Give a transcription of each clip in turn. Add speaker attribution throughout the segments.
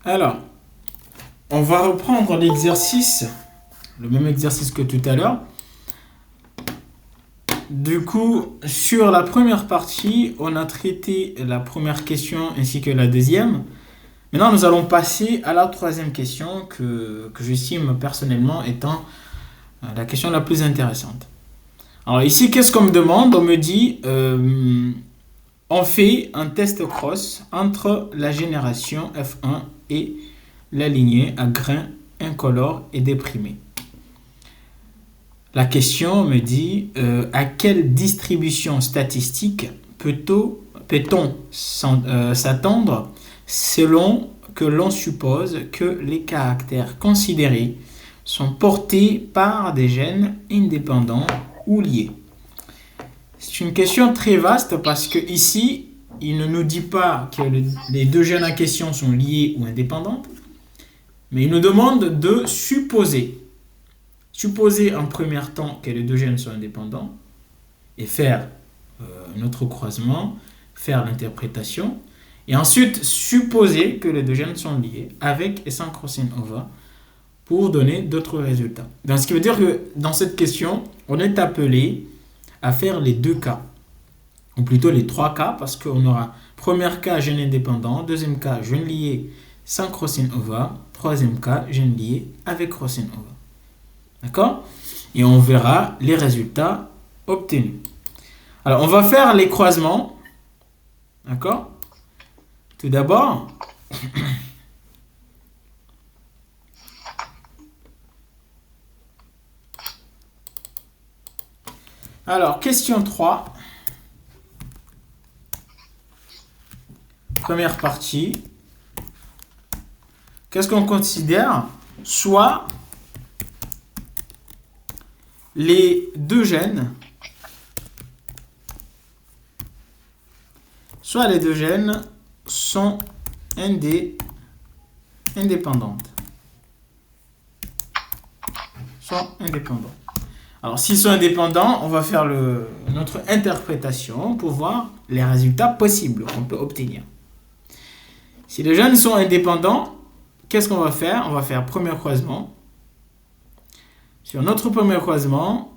Speaker 1: Alors, on va reprendre l'exercice, le même exercice que tout à l'heure. Du coup, sur la première partie, on a traité la première question ainsi que la deuxième. Maintenant, nous allons passer à la troisième question que j'estime personnellement étant la question la plus intéressante. Alors ici, qu'est-ce qu'on me demande? On me dit, on fait un test cross entre la génération F1 et la lignée à grains incolores et déprimés. La question me dit, à quelle distribution statistique peut-on s'attendre selon que l'on suppose que les caractères considérés sont portés par des gènes indépendants ou liés. C'est une question très vaste parce que ici, il ne nous dit pas que les deux gènes en question sont liés ou indépendants, mais il nous demande de supposer en premier temps que les deux gènes sont indépendants et faire notre croisement, faire l'interprétation, et ensuite supposer que les deux gènes sont liés avec et sans crossing over pour donner d'autres résultats. Donc, ce qui veut dire que dans cette question, on est appelé à faire les deux cas, ou plutôt les trois cas, parce qu'on aura premier cas gène indépendant, deuxième cas gène lié sans crossing over, troisième cas gène lié avec crossing over. D'accord? Et on verra les résultats obtenus. Alors, on va faire les croisements. D'accord? Tout d'abord, alors, question 3. Première partie. Qu'est-ce qu'on considère? Soit les deux gènes sont indépendantes. Alors, s'ils sont indépendants, on va faire notre interprétation pour voir les résultats possibles qu'on peut obtenir. Si les gènes sont indépendants, qu'est-ce qu'on va faire? On va faire premier croisement. Sur notre premier croisement,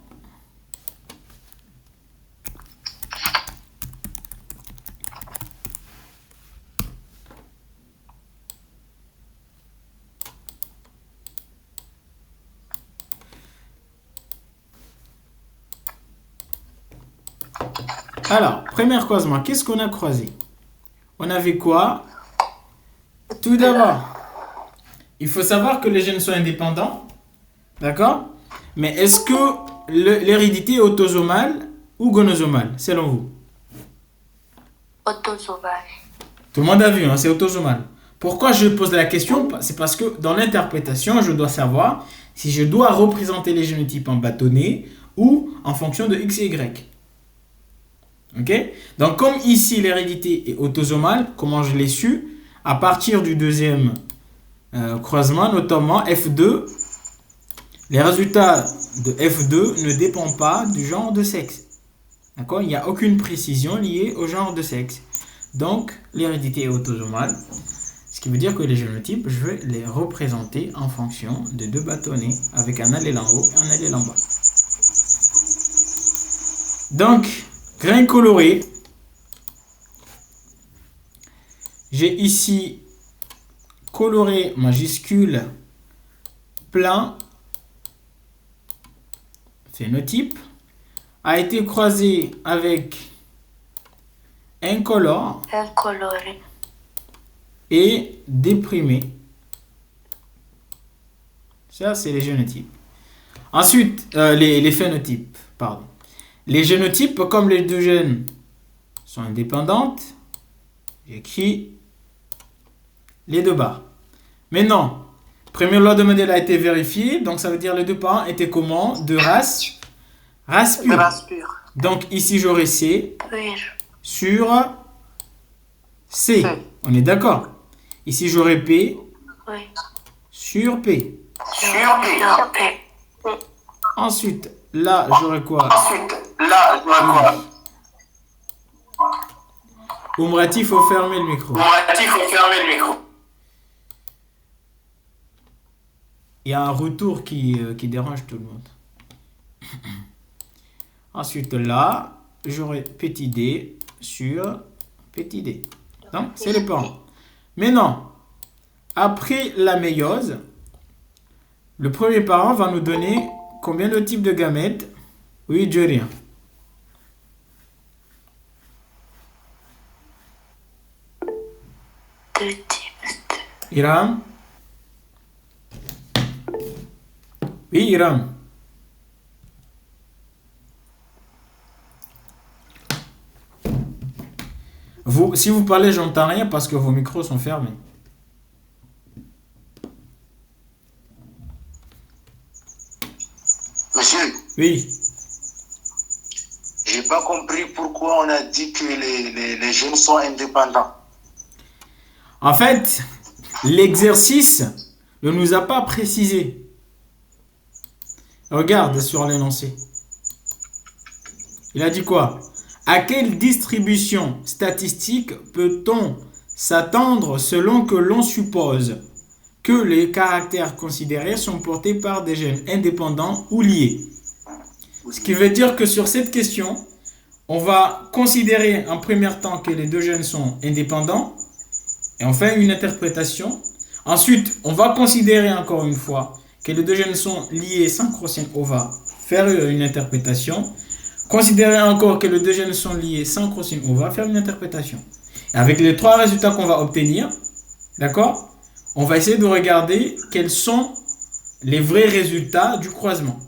Speaker 1: alors, premier croisement, qu'est-ce qu'on a croisé? On avait quoi? Tout d'abord, il faut savoir que les gènes sont indépendants, d'accord? Mais est-ce que l'hérédité est autosomale ou gonosomale, selon vous?
Speaker 2: Autosomale.
Speaker 1: Tout le monde a vu, hein, c'est autosomal. Pourquoi je pose la question? C'est parce que dans l'interprétation, je dois savoir si je dois représenter les génotypes en bâtonnet ou en fonction de X et Y. Ok? Donc, comme ici l'hérédité est autosomale, comment je l'ai su? À partir du deuxième croisement, notamment F2, les résultats de F2 ne dépendent pas du genre de sexe. D'accord? Il n'y a aucune précision liée au genre de sexe. Donc, l'hérédité est autosomale. Ce qui veut dire que les génotypes, je vais les représenter en fonction de deux bâtonnets avec un allèle en haut et un allèle en bas. Donc, grain coloré. J'ai ici coloré majuscule plein phénotype a été croisé avec incolore et déprimé. Ça, c'est les génotypes. Ensuite, les phénotypes, pardon. Les génotypes, comme les deux gènes sont indépendantes, j'écris les deux barres. Maintenant, première loi de Mendel a été vérifiée, donc ça veut dire les deux parents étaient comment? De race pure. Donc ici, j'aurai C sur C. On est d'accord? Ici, j'aurai P sur P. Ensuite, là, j'aurai quoi? Oumrati, il faut fermer le micro. il y a un retour qui dérange tout le monde. Ensuite, là, j'aurai petit d sur petit d. Donc, c'est les parents. Maintenant, après la méiose, le premier parent va nous donner combien de types de gamètes? Oui, Jerry.
Speaker 2: Deux types.
Speaker 1: Iram? Oui, Iram. Si vous parlez, j'entends rien parce que vos micros sont fermés.
Speaker 3: Monsieur,
Speaker 1: Oui.
Speaker 3: j'ai pas compris pourquoi on a dit que les jeunes sont indépendants.
Speaker 1: En fait, l'exercice ne nous a pas précisé. Regarde sur l'énoncé. Il a dit quoi? À quelle distribution statistique peut-on s'attendre selon que l'on suppose que les caractères considérés sont portés par des gènes indépendants ou liés? Ce qui veut dire que sur cette question, on va considérer en premier temps que les deux gènes sont indépendants et on fait une interprétation. Ensuite, on va considérer encore une fois que les deux gènes sont liés synchrosines. On va faire une interprétation. Considérer encore que les deux gènes sont liés synchrosines. On va faire une interprétation. Et avec les trois résultats qu'on va obtenir, d'accord, on va essayer de regarder quels sont les vrais résultats du croisement.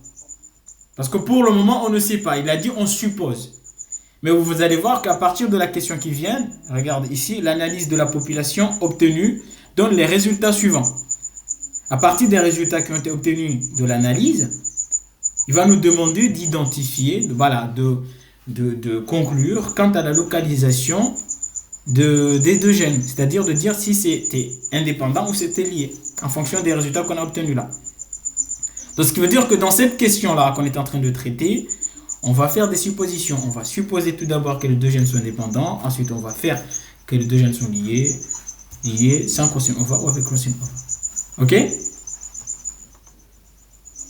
Speaker 1: Parce que pour le moment, on ne sait pas. Il a dit on suppose. Mais vous allez voir qu'à partir de la question qui vient, regarde ici, l'analyse de la population obtenue donne les résultats suivants. À partir des résultats qui ont été obtenus de l'analyse, il va nous demander d'identifier, de conclure quant à la localisation des deux gènes. C'est-à-dire de dire si c'était indépendant ou c'était lié, en fonction des résultats qu'on a obtenus là. Donc ce qui veut dire que dans cette question-là qu'on est en train de traiter, on va faire des suppositions. On va supposer tout d'abord que les deux gènes sont indépendants. Ensuite, on va faire que les deux gènes sont liés sans cosine over ou avec cosine over. Ok?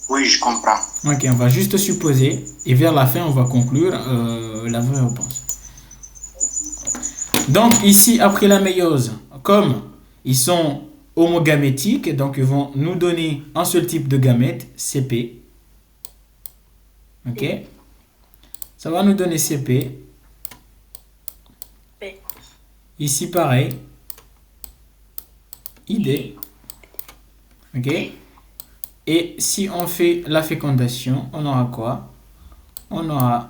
Speaker 3: Oui, je comprends.
Speaker 1: Ok, on va juste supposer. Et vers la fin, on va conclure la vraie réponse. Donc ici, après la méiose, comme ils sont homogamétiques, donc ils vont nous donner un seul type de gamète, CP. Ok? Ça va nous donner CP.
Speaker 2: B.
Speaker 1: Ici, pareil. ID. Ok? Et si on fait la fécondation, on aura quoi? On aura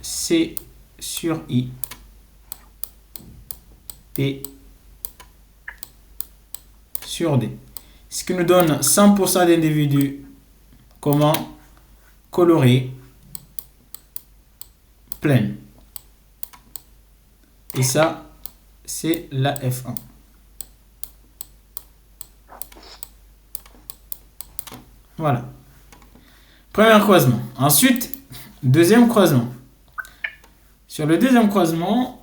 Speaker 1: C sur I. P sur D. Ce qui nous donne 100% d'individus comment colorés pleine. Et ça, c'est la F1. Voilà. Premier croisement. Ensuite, deuxième croisement. Sur le deuxième croisement,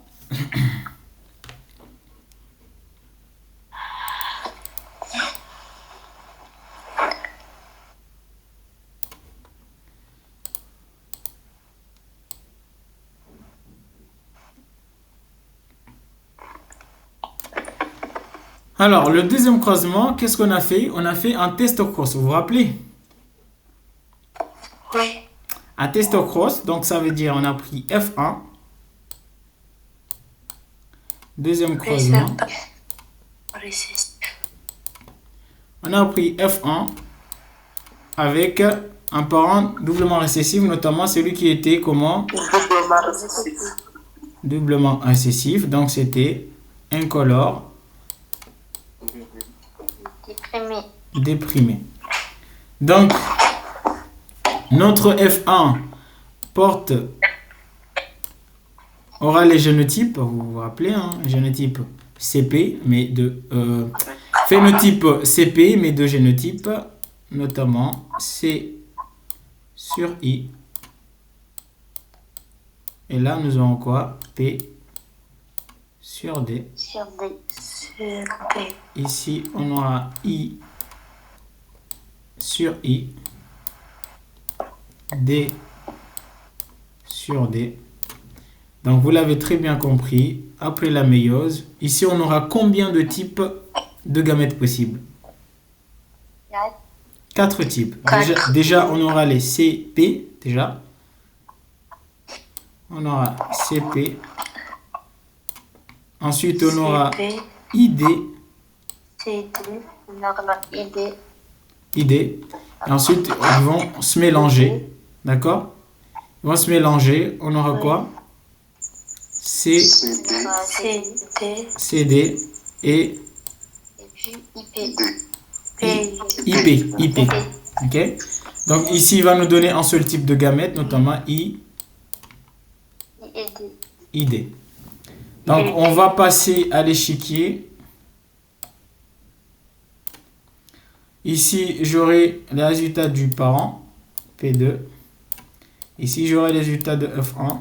Speaker 1: alors, le deuxième croisement, qu'est-ce qu'on a fait? On a fait un test cross, vous vous rappelez?
Speaker 2: Oui.
Speaker 1: Un test cross, donc ça veut dire on a pris F1. Deuxième croisement.
Speaker 2: Récessif.
Speaker 1: On a pris F1 avec un parent doublement récessif, notamment celui qui était comment?
Speaker 2: Doublement récessif.
Speaker 1: Doublement récessif, donc c'était incolore. Déprimé. Donc, notre F1 aura les génotypes, vous vous rappelez, hein, génotype CP, mais de phénotype CP, mais de génotypes, notamment C sur I. Et là, nous aurons quoi? P sur D.
Speaker 2: Sur D. Sur D.
Speaker 1: Ici, on aura I sur I, D sur D. Donc vous l'avez très bien compris, après la méiose, ici on aura combien de types de gamètes possibles? 4 types. Déjà, on aura les CP, déjà. On aura CP. Ensuite, on aura ID.
Speaker 2: CD, on aura ID.
Speaker 1: ID. Et ensuite, ils vont se mélanger. D'accord? Ils vont se mélanger. On aura quoi? C,
Speaker 3: CD,
Speaker 2: CD,
Speaker 1: CD et
Speaker 2: puis IP.
Speaker 1: IP. Ok? Donc ici, il va nous donner un seul type de gamète, notamment ID. Donc on va passer à l'échiquier. Ici, j'aurai les résultats du parent, P2. Ici, j'aurai les résultats de F1.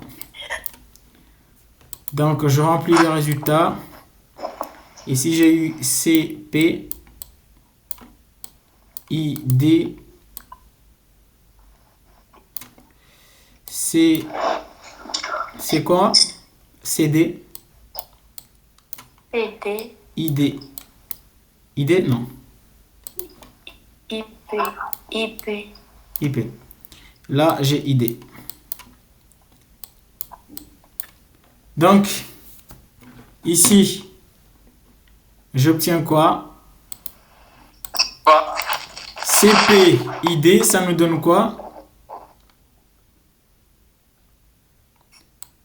Speaker 1: Donc, je remplis les résultats. Ici, j'ai eu CP, ID, c'est quoi? CD,
Speaker 2: PD,
Speaker 1: ID. ID, non. IP. Là, j'ai ID. Donc, ici, j'obtiens quoi? CP, ID, ça nous donne quoi?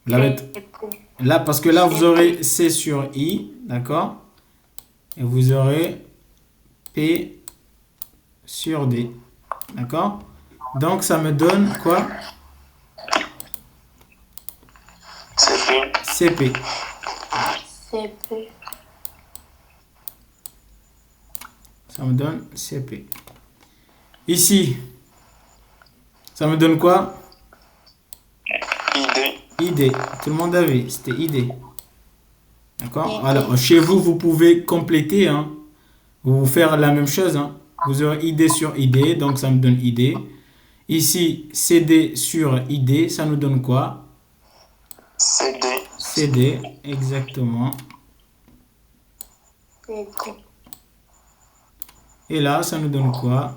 Speaker 1: Là, parce que là, vous aurez C sur I, d'accord? Et vous aurez P sur D, d'accord? Donc, ça me donne quoi? CP. Ça me donne CP. Ici, ça me donne quoi? ID. Tout le monde avait, c'était ID. D'accord? Alors, chez vous, vous pouvez compléter, hein. Vous faire la même chose, hein. Vous aurez ID sur ID, donc ça me donne ID. Ici, CD sur ID, ça nous donne quoi? CD, exactement. Et là, ça nous donne quoi?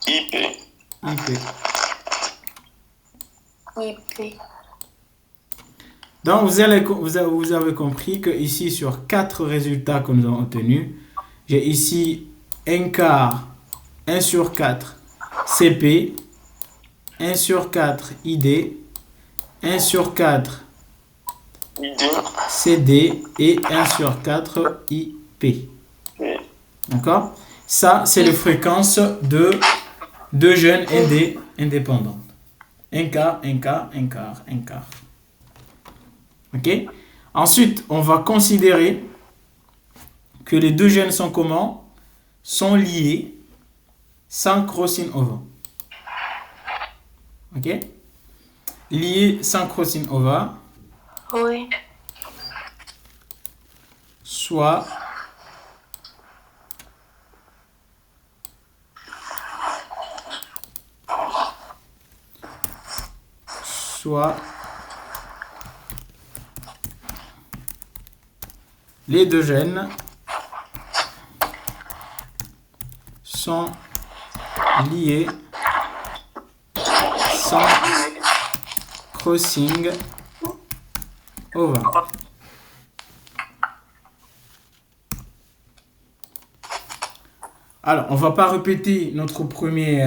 Speaker 1: IP. Donc, vous avez compris que ici, sur 4 résultats que nous avons obtenus, j'ai ici 1 quart, 1 sur 4 CP, 1 sur 4 ID, 1 sur 4 CD et 1 sur 4 IP. D'accord? Ça, c'est les fréquences de deux jeunes indépendantes. 1 quart, 1 quart, 1 quart, 1 quart. Ok? Ensuite, on va considérer que les deux gènes sont comment? Sont liés sans crossing over. Ok? Liés sans crossing over.
Speaker 2: Oui.
Speaker 1: Soit les deux gènes sont liés sans crossing over. Alors, on va pas répéter notre premier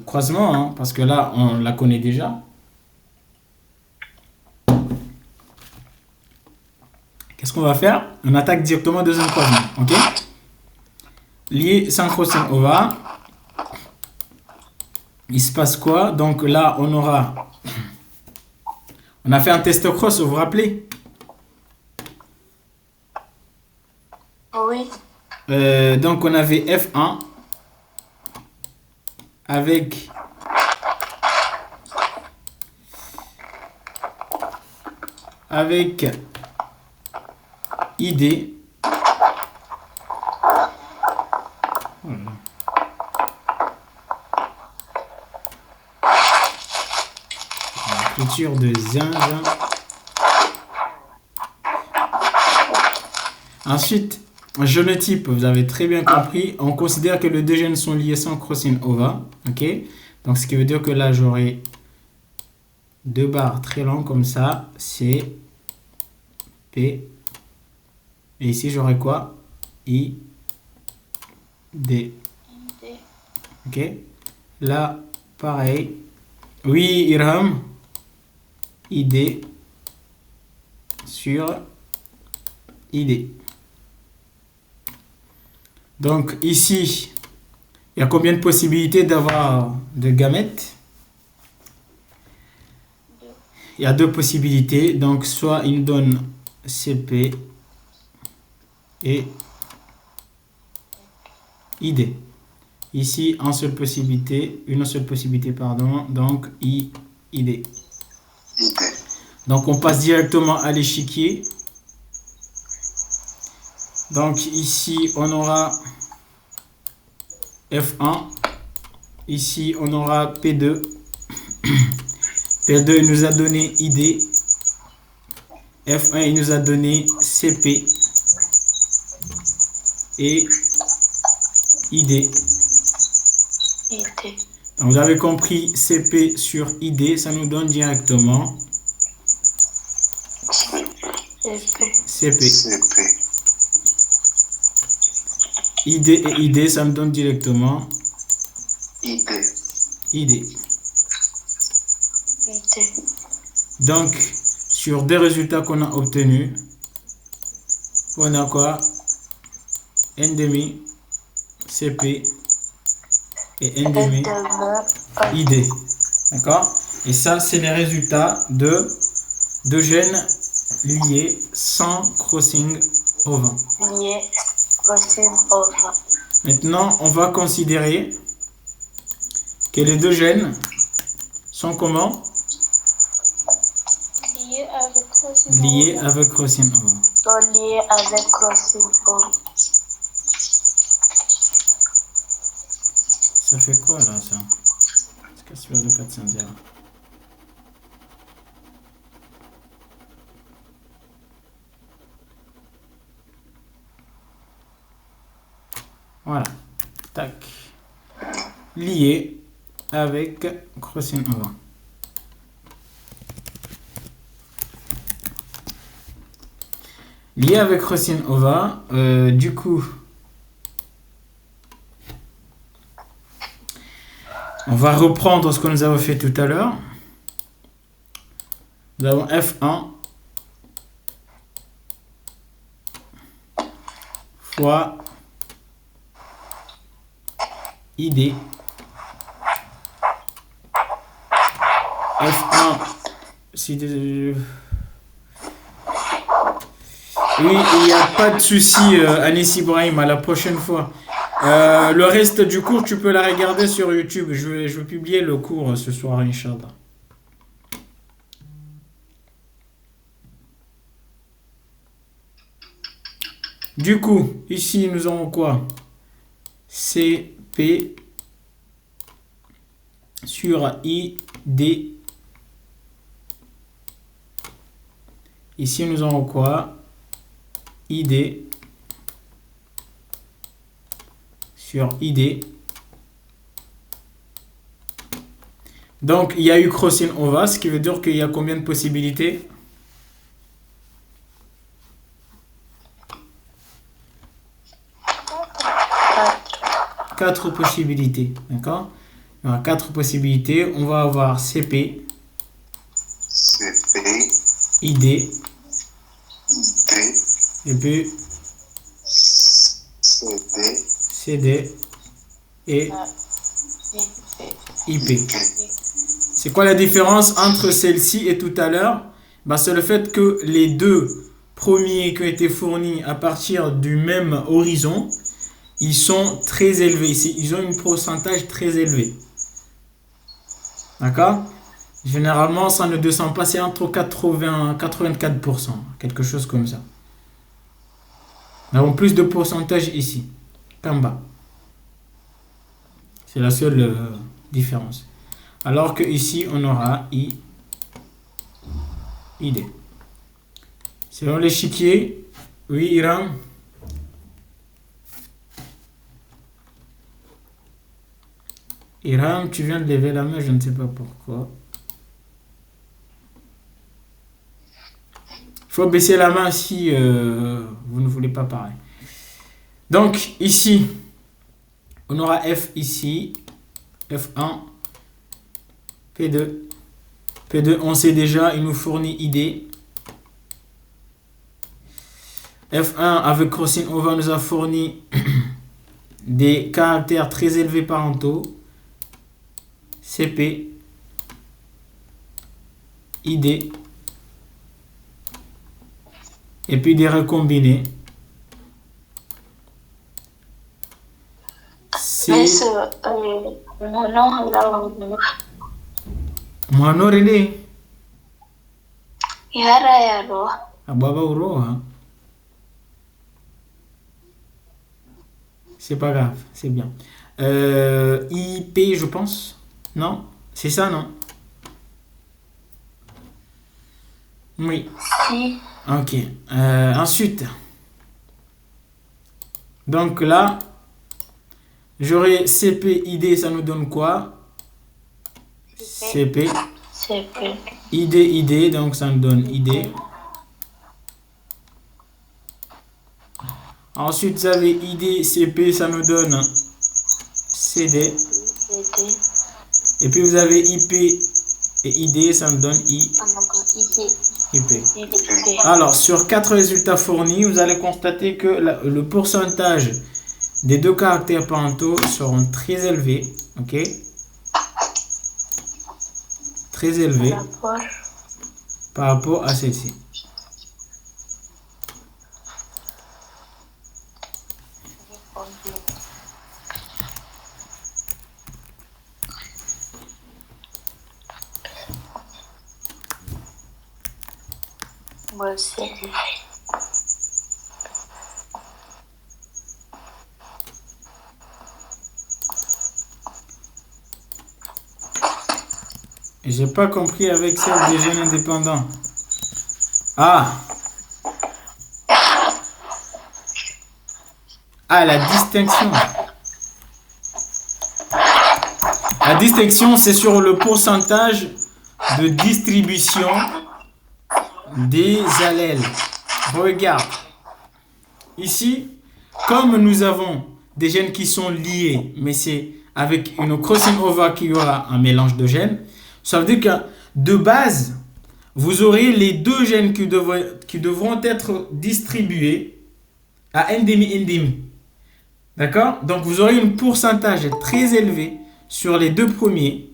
Speaker 1: croisement, hein, parce que là, on la connaît déjà. Qu'est-ce qu'on va faire? On attaque directement le deuxième croisement, ok? Lié sans crossing over. Il se passe quoi? Donc là, on a fait un test cross, vous vous rappelez?
Speaker 2: Oui.
Speaker 1: Donc on avait F1 avec ID. L'écriture de zinzin. Ensuite, génotype, vous avez très bien compris. On considère que les deux gènes sont liés sans crossing over. Ok? Donc, ce qui veut dire que là, j'aurai deux barres très longues comme ça. C, P. Et ici, j'aurai quoi? I, D. Ok? Là, pareil. Oui, Irham. ID sur ID. Donc ici, il y a combien de possibilités d'avoir de gamètes? Il y a deux possibilités. Donc soit il nous donne CP et ID. Ici, une seule possibilité, pardon. Donc ID.
Speaker 3: ID.
Speaker 1: Donc on passe directement à l'échiquier. Donc ici, on aura F1. Ici, on aura P2. P2, il nous a donné ID. F1, il nous a donné CP. Et ID. Donc vous avez compris, CP sur ID, ça nous donne directement CP. ID et ID, ça me donne directement ID. Donc, sur des résultats qu'on a obtenus, on a quoi? N demi CP et N demi ID. D'accord? Et ça, c'est les résultats de deux gènes liés sans crossing over. Maintenant, on va considérer que les deux gènes sont comment? Liés avec crossing over. Ça fait quoi là, ça? C'est question de 400. Voilà. Tac. Lié avec crossing over. Lié avec crossing over, du coup, on va reprendre ce que nous avons fait tout à l'heure. Nous avons F1 fois ID. F1, si oui, il n'y a pas de souci, Anis Ibrahim, à la prochaine fois. Le reste du cours, tu peux la regarder sur YouTube. Je vais publier le cours ce soir, Inch'Allah. Du coup, ici, nous avons quoi? CP sur ID. Ici, nous avons quoi? ID sur ID. Donc, il y a eu crossing over, ce qui veut dire qu'il y a combien de possibilités? Quatre possibilités, d'accord? Il y aura quatre possibilités. On va avoir CP, ID, et puis CD et IP. C'est quoi la différence entre celle-ci et tout à l'heure? C'est le fait que les deux premiers qui ont été fournis à partir du même horizon, ils sont très élevés. Ils ont un pourcentage très élevé. D'accord? Généralement, ça ne descend pas, c'est entre 80 et 84%, quelque chose comme ça. Nous avons plus de pourcentage ici qu'en bas. C'est la seule différence. Alors que ici, on aura I, ID. Selon l'échiquier, oui, Iram. Iram, tu viens de lever la main, je ne sais pas pourquoi. Il faut baisser la main si vous ne voulez pas parler. Donc, ici, on aura F ici, F1, P2. P2, on sait déjà, il nous fournit ID. F1 avec crossing over nous a fourni des caractères très élevés parentaux. CP, ID, et puis des recombinés.
Speaker 2: Mais mon nom, là,
Speaker 1: Mono relé.
Speaker 2: Yara Yaro.
Speaker 1: Ababa Uro, hein. C'est pas grave, c'est bien. IP, je pense. Non? C'est ça, non? Oui.
Speaker 2: Si.
Speaker 1: Ok. Ensuite. Donc là, j'aurai CP, ID, ça nous donne quoi? CP.
Speaker 2: CP.
Speaker 1: ID, donc ça nous donne ID. Ensuite, vous avez ID, CP, ça nous donne CD.
Speaker 2: CD.
Speaker 1: Et puis vous avez IP et ID, ça nous donne IP. Alors, sur 4 résultats fournis, vous allez constater que le pourcentage des deux caractères parentaux seront très élevés. Ok? Très élevés par rapport à celle-ci.
Speaker 2: Moi, c'est
Speaker 1: J'ai pas compris avec celle des jeunes indépendants. Ah! Ah, la distinction. La distinction, c'est sur le pourcentage de distribution des allèles. Regarde. Ici, comme nous avons des gènes qui sont liés, mais c'est avec une crossing over qu'il y aura un mélange de gènes, ça veut dire que de base, vous aurez les deux gènes qui devront être distribués à endémie. D'accord? Donc vous aurez un pourcentage très élevé sur les deux premiers.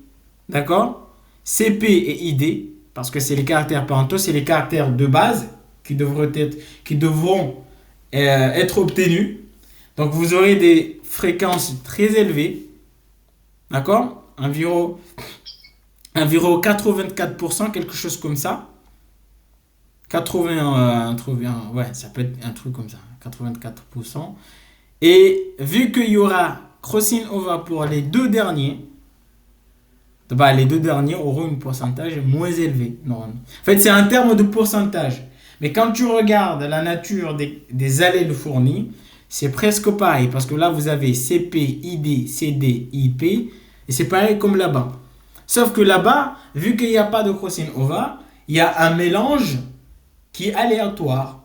Speaker 1: D'accord? CP et ID, parce que c'est les caractères parentaux, c'est les caractères de base qui devront être obtenus. Donc vous aurez des fréquences très élevées. D'accord? Environ 84%, quelque chose comme ça. 80, ouais, ça peut être un truc comme ça, 84%. Et vu qu'il y aura crossing over pour les deux derniers, les deux derniers auront un pourcentage moins élevé. Non. En fait, c'est un terme de pourcentage. Mais quand tu regardes la nature des allèles fournis, c'est presque pareil. Parce que là, vous avez CP, ID, CD, IP. Et c'est pareil comme là-bas. Sauf que là-bas, vu qu'il n'y a pas de crossing over, il y a un mélange qui est aléatoire.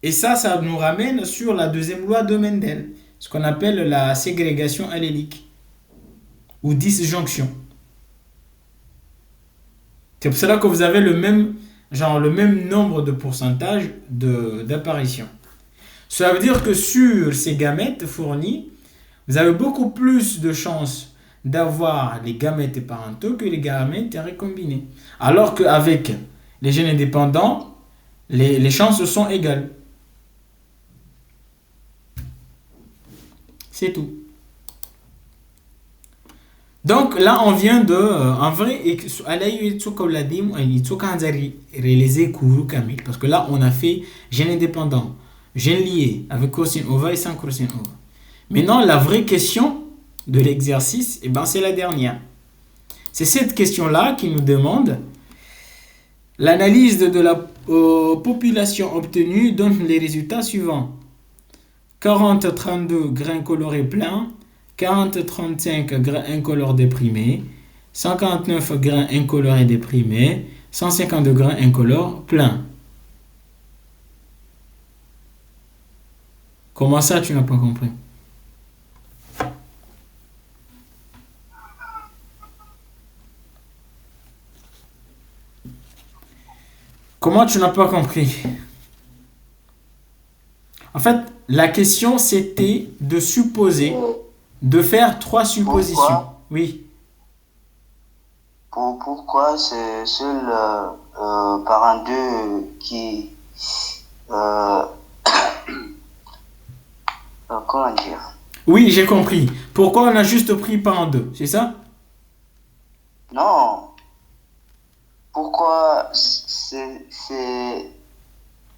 Speaker 1: Et ça nous ramène sur la deuxième loi de Mendel, ce qu'on appelle la ségrégation allélique ou disjonction. C'est pour cela que vous avez le même nombre de pourcentages d'apparition. Cela veut dire que sur ces gamètes fournis, vous avez beaucoup plus de chances d'avoir les gamètes parentaux que les gamètes récombinés. Alors qu'avec les gènes indépendants, les chances sont égales. C'est tout. Donc là, on vient de... En vrai, parce que là, on a fait gène indépendant, gène lié, avec crossing over et sans crossing over. Maintenant, la vraie question de l'exercice, c'est la dernière. C'est cette question-là qui nous demande L'analyse de la population obtenue donne les résultats suivants. 40-32 grains colorés pleins, 40-35 grains incolores déprimés, 149 grains incolores déprimés, 152 grains incolores pleins. Comment ça, tu n'as pas compris? Comment tu n'as pas compris? En fait, la question c'était de supposer, de faire trois suppositions.
Speaker 4: Pourquoi,
Speaker 1: Oui.
Speaker 4: pourquoi c'est seul parent 2 qui... euh, comment dire?
Speaker 1: Oui, j'ai compris. Pourquoi on a juste pris par en deux, c'est ça?
Speaker 4: Non. Pourquoi c'est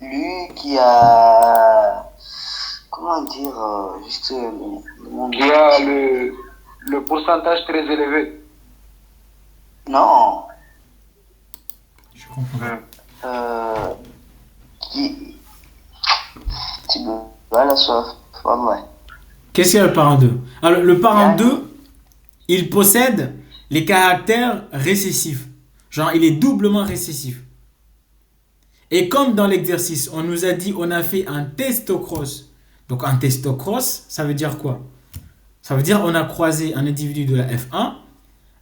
Speaker 4: lui qui a... Comment dire? Juste le nom
Speaker 5: Qui a le pourcentage très élevé.
Speaker 4: Non.
Speaker 1: Je comprends.
Speaker 4: Qui... Tu vois la soif. Ouais.
Speaker 1: Qu'est-ce qu'il y a le parent 2? Alors, le parent 2, il possède les caractères récessifs. Genre, il est doublement récessif. Et comme dans l'exercice, on nous a dit, on a fait un testocross. Donc, un testocross, ça veut dire quoi? Ça veut dire on a croisé un individu de la F1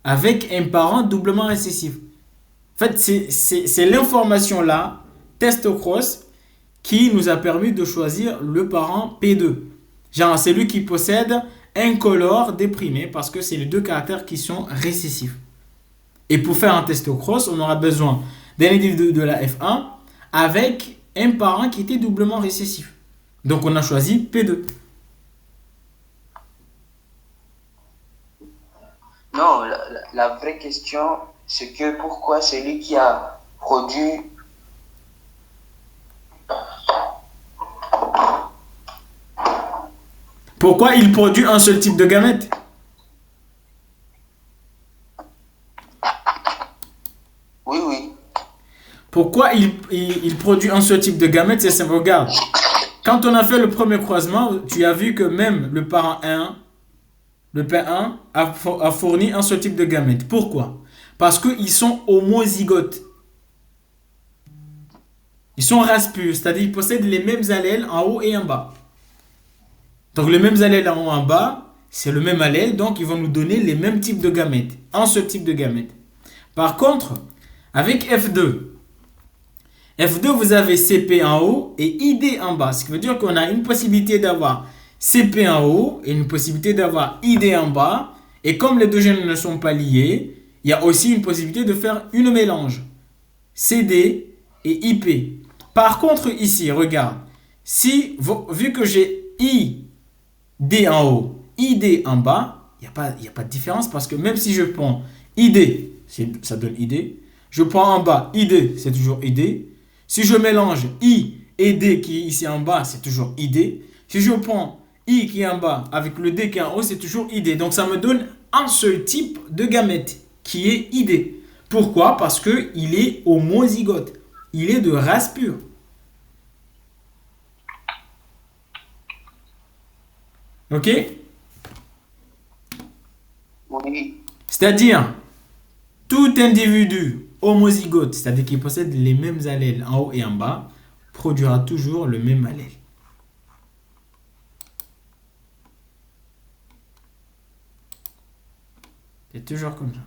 Speaker 1: avec un parent doublement récessif. En fait, c'est l'information-là, testocross, qui nous a permis de choisir le parent P2. Genre, c'est lui qui possède incolore déprimé parce que c'est les deux caractères qui sont récessifs. Et pour faire un testocross, on aura besoin d'un individu de la F1 avec un parent qui était doublement récessif. Donc, on a choisi P2.
Speaker 4: Non, la vraie question, c'est que pourquoi c'est lui qui a produit...
Speaker 1: Pourquoi il produit un seul type de gamète?
Speaker 4: Oui.
Speaker 1: Pourquoi il produit un seul type de gamète? C'est simple. Regarde, quand on a fait le premier croisement, tu as vu que même le parent 1, le P1, a fourni un seul type de gamète. Pourquoi? Parce qu'ils sont homozygotes. Ils sont race pure, c'est-à-dire ils possèdent les mêmes allèles en haut et en bas. Donc les mêmes allèles en haut et en bas, c'est le même allèle, donc ils vont nous donner les mêmes types de gamètes, un seul type de gamète. Par contre, avec F2, vous avez CP en haut et ID en bas, ce qui veut dire qu'on a une possibilité d'avoir CP en haut et une possibilité d'avoir ID en bas, et comme les deux gènes ne sont pas liés, il y a aussi une possibilité de faire une mélange, CD et IP. Par contre ici, regarde, vu que j'ai ID en haut, ID en bas, il n'y a pas de différence parce que même si je prends ID, ça donne ID, je prends en bas ID, c'est toujours ID. Si je mélange I et D qui est ici en bas, c'est toujours ID. Si je prends I qui est en bas avec le D qui est en haut, c'est toujours ID. Donc ça me donne un seul type de gamète qui est ID. Pourquoi? Parce qu'il est homozygote. Il est de race pure. Ok?
Speaker 4: Oui.
Speaker 1: C'est-à-dire, tout individu homozygote, c'est-à-dire qui possède les mêmes allèles en haut et en bas, produira toujours le même allèle. C'est toujours comme ça.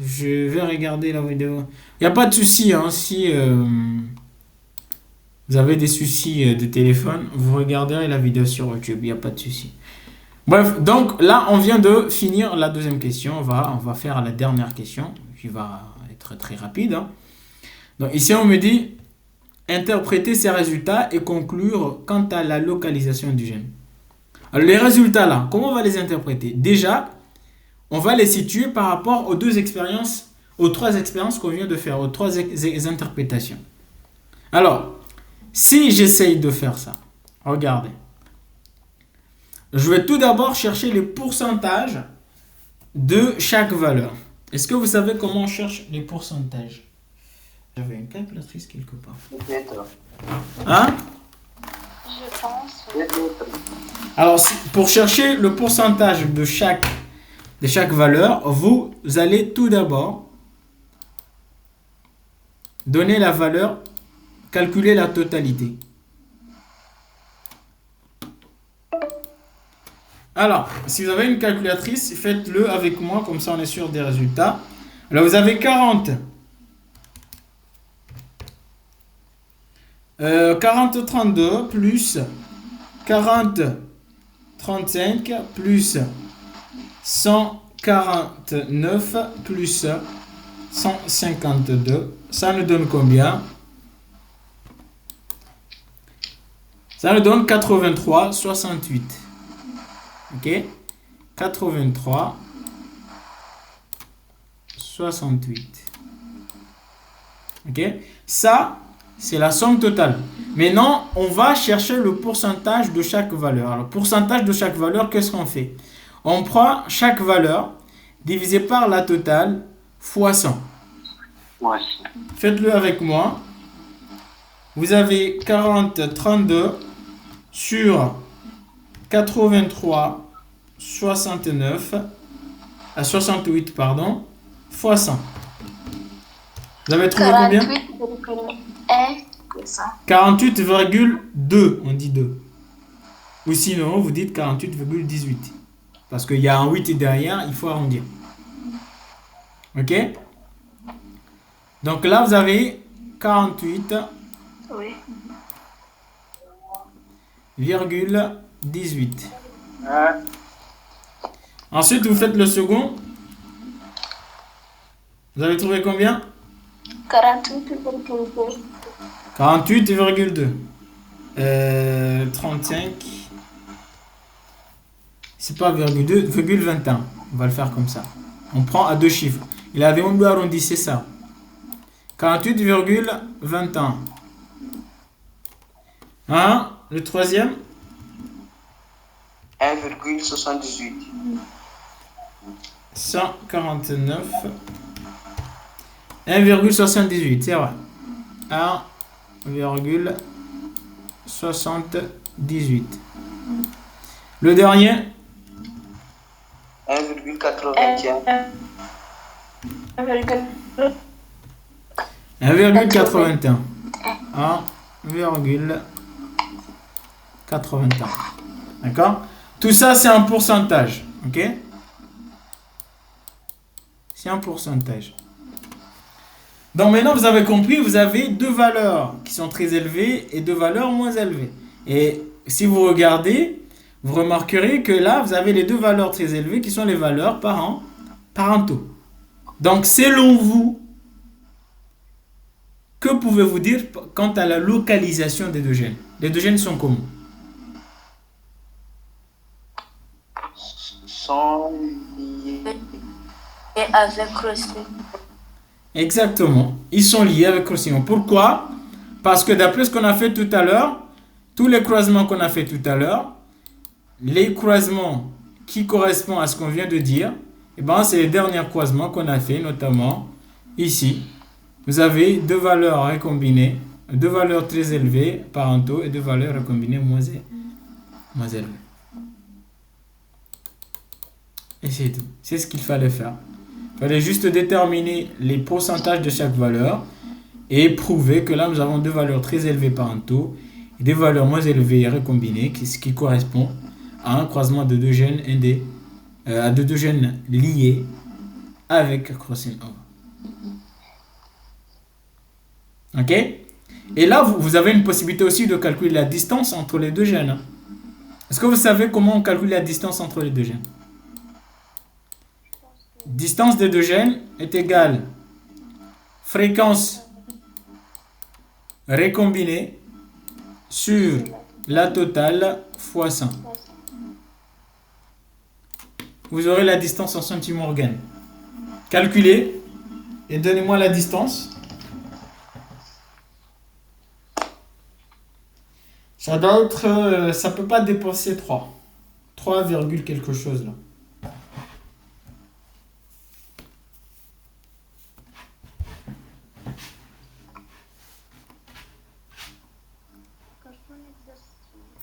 Speaker 1: Je vais regarder la vidéo. Il n'y a pas de souci, hein, si vous avez des soucis de téléphone, vous regarderez la vidéo sur YouTube, il n'y a pas de souci. Bref, donc là, on vient de finir la deuxième question. On va faire la dernière question, qui va être très rapide. Hein. Donc ici, on me dit interpréter ces résultats et conclure quant à la localisation du gène. Alors, les résultats là, comment on va les interpréter? Déjà, on va les situer par rapport aux trois expériences qu'on vient de faire, aux trois interprétations. Alors, si j'essaye de faire ça, regardez. Je vais tout d'abord chercher les pourcentages de chaque valeur. Est-ce que vous savez comment on cherche les pourcentages? J'avais une calculatrice quelque part.
Speaker 4: Peut-être.
Speaker 1: Hein?
Speaker 2: Je pense.
Speaker 4: Peut-être.
Speaker 1: Alors, pour chercher le pourcentage de chaque valeur, vous allez tout d'abord donner la valeur, calculer la totalité. Alors, si vous avez une calculatrice, faites-le avec moi, comme ça on est sûr des résultats. Alors, vous avez 40. 40-32 plus 40-35 plus 149 plus 152. Ça nous donne combien? Ça nous donne 83-68. Ok? 83-68. Ok? Ça, c'est la somme totale. Maintenant, on va chercher le pourcentage de chaque valeur. Alors, le pourcentage de chaque valeur, qu'est-ce qu'on fait? On prend chaque valeur divisé par la totale fois 100.
Speaker 5: Ouais.
Speaker 1: Faites-le avec moi. Vous avez 40-32 sur 68 pardon, fois 100. Vous avez trouvé combien? 48,2, on dit 2. Ou sinon, vous dites 48,18. Parce qu'il y a un 8 derrière, il faut arrondir. Ok? Donc là, vous avez 48,18.
Speaker 2: Oui.
Speaker 5: Hein?
Speaker 1: Ensuite, vous faites le second. Vous avez trouvé combien?
Speaker 2: 48,2.
Speaker 1: 48,2. 35. C'est pas virgule 2, virgule 21. On va le faire comme ça. On prend à deux chiffres. Il avait un peu arrondi, c'est ça. 48,21. Hein? Le troisième?
Speaker 4: 1,78.
Speaker 1: 149. 1,78, c'est vrai. 1,78. Le dernier?
Speaker 4: 1,81.
Speaker 1: 1,81. 1,81. D'accord? Tout ça, c'est un pourcentage. Ok? C'est un pourcentage. Donc maintenant, vous avez compris, vous avez deux valeurs qui sont très élevées et deux valeurs moins élevées. Et si vous regardez, vous remarquerez que là, vous avez les deux valeurs très élevées qui sont les valeurs parentaux. Donc, selon vous, que pouvez-vous dire quant à la localisation des deux gènes? Les deux gènes sont comment?
Speaker 4: Sont liés.
Speaker 2: Et avec Rossi.
Speaker 1: Exactement. Ils sont liés avec Roussillon. Pourquoi? Parce que d'après ce qu'on a fait tout à l'heure, tous les croisements qu'on a fait tout à l'heure, les croisements qui correspondent à ce qu'on vient de dire, eh ben, c'est les derniers croisements qu'on a fait, notamment ici. Vous avez deux valeurs récombinées, deux valeurs très élevées, parentaux, et deux valeurs récombinées moins élevées. Et c'est tout. C'est ce qu'il fallait faire. Il fallait juste déterminer les pourcentages de chaque valeur et prouver que là, nous avons deux valeurs très élevées parentaux et des valeurs moins élevées récombinées, ce qui correspond à un croisement de deux gènes à deux gènes liés avec crossing over. Ok? Et là, vous avez une possibilité aussi de calculer la distance entre les deux gènes. Est-ce que vous savez comment on calcule la distance entre les deux gènes? Distance des deux gènes est égale fréquence récombinée sur la totale fois 100. Vous aurez la distance en centimorgane. Calculez et donnez-moi la distance. Ça doit être, ça peut pas dépasser 3. 3, quelque chose là.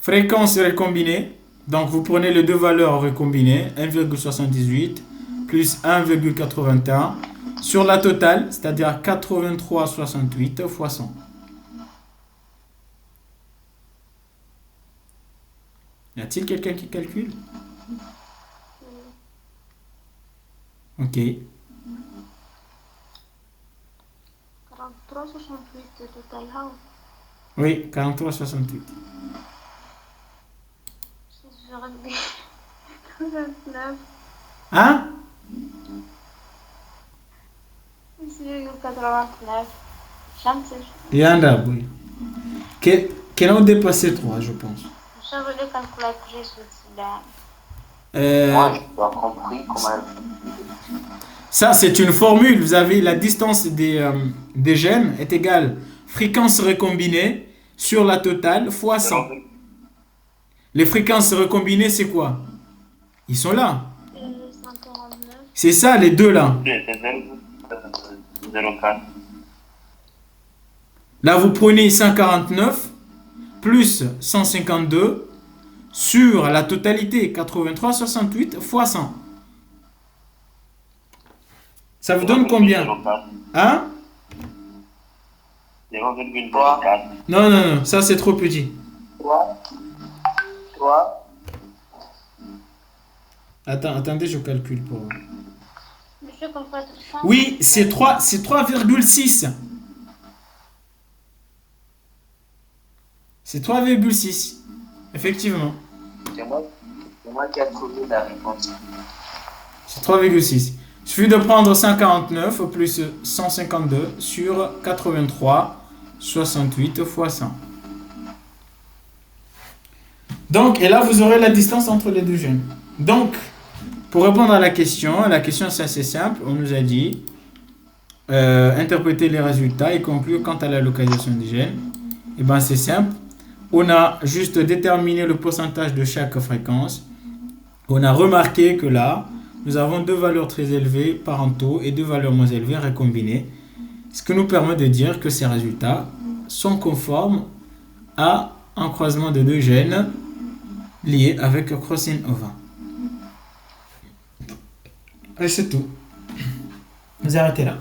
Speaker 1: Fréquence recombinée. Donc vous prenez les deux valeurs recombinées, 1,78 plus 1,81 sur la totale, c'est-à-dire 83,68 fois 100. Y a-t-il quelqu'un qui calcule? Ok.
Speaker 2: 43,68 total how?
Speaker 1: Oui, 43,68.
Speaker 2: J'aurais dit 29.
Speaker 1: Hein?
Speaker 2: 6,89. Chance.
Speaker 1: Il y a un arbre, oui. Qui ont dépassé 3, je pense.
Speaker 2: Je voulais calculatrice aussi là.
Speaker 4: Moi, je n'ai pas compris comment.
Speaker 1: Ça, c'est une formule. Vous avez la distance des gènes est égale fréquence recombinée sur la totale fois 100. Les fréquences recombinées, c'est quoi? Ils sont là.
Speaker 2: 149.
Speaker 1: C'est ça, les deux là.
Speaker 6: C'est 0,04.
Speaker 1: Là, vous prenez 149 plus 152 sur la totalité, 83,68 fois 100. Ça vous donne combien? Hein?
Speaker 6: 0,04.
Speaker 1: Non, non, non, ça c'est trop petit.
Speaker 4: 3.
Speaker 1: Attendez, je calcule pour vous.
Speaker 2: Monsieur calculatrice.
Speaker 1: Oui, c'est 3,6. C'est 3,6. Effectivement.
Speaker 4: C'est moi qui ai trouvé la réponse.
Speaker 1: C'est 3,6. Il suffit de prendre 149 plus 152 sur 83,68 fois 100. Donc, et là, vous aurez la distance entre les deux gènes. Donc, pour répondre à la question c'est assez simple. On nous a dit interpréter les résultats et conclure quant à la localisation des gènes. Et bien, c'est simple. On a juste déterminé le pourcentage de chaque fréquence. On a remarqué que là, nous avons deux valeurs très élevées parentaux et deux valeurs moins élevées recombinées. Ce qui nous permet de dire que ces résultats sont conformes à un croisement de deux gènes liés avec crossing over. Et c'est tout. Vous arrêtez là.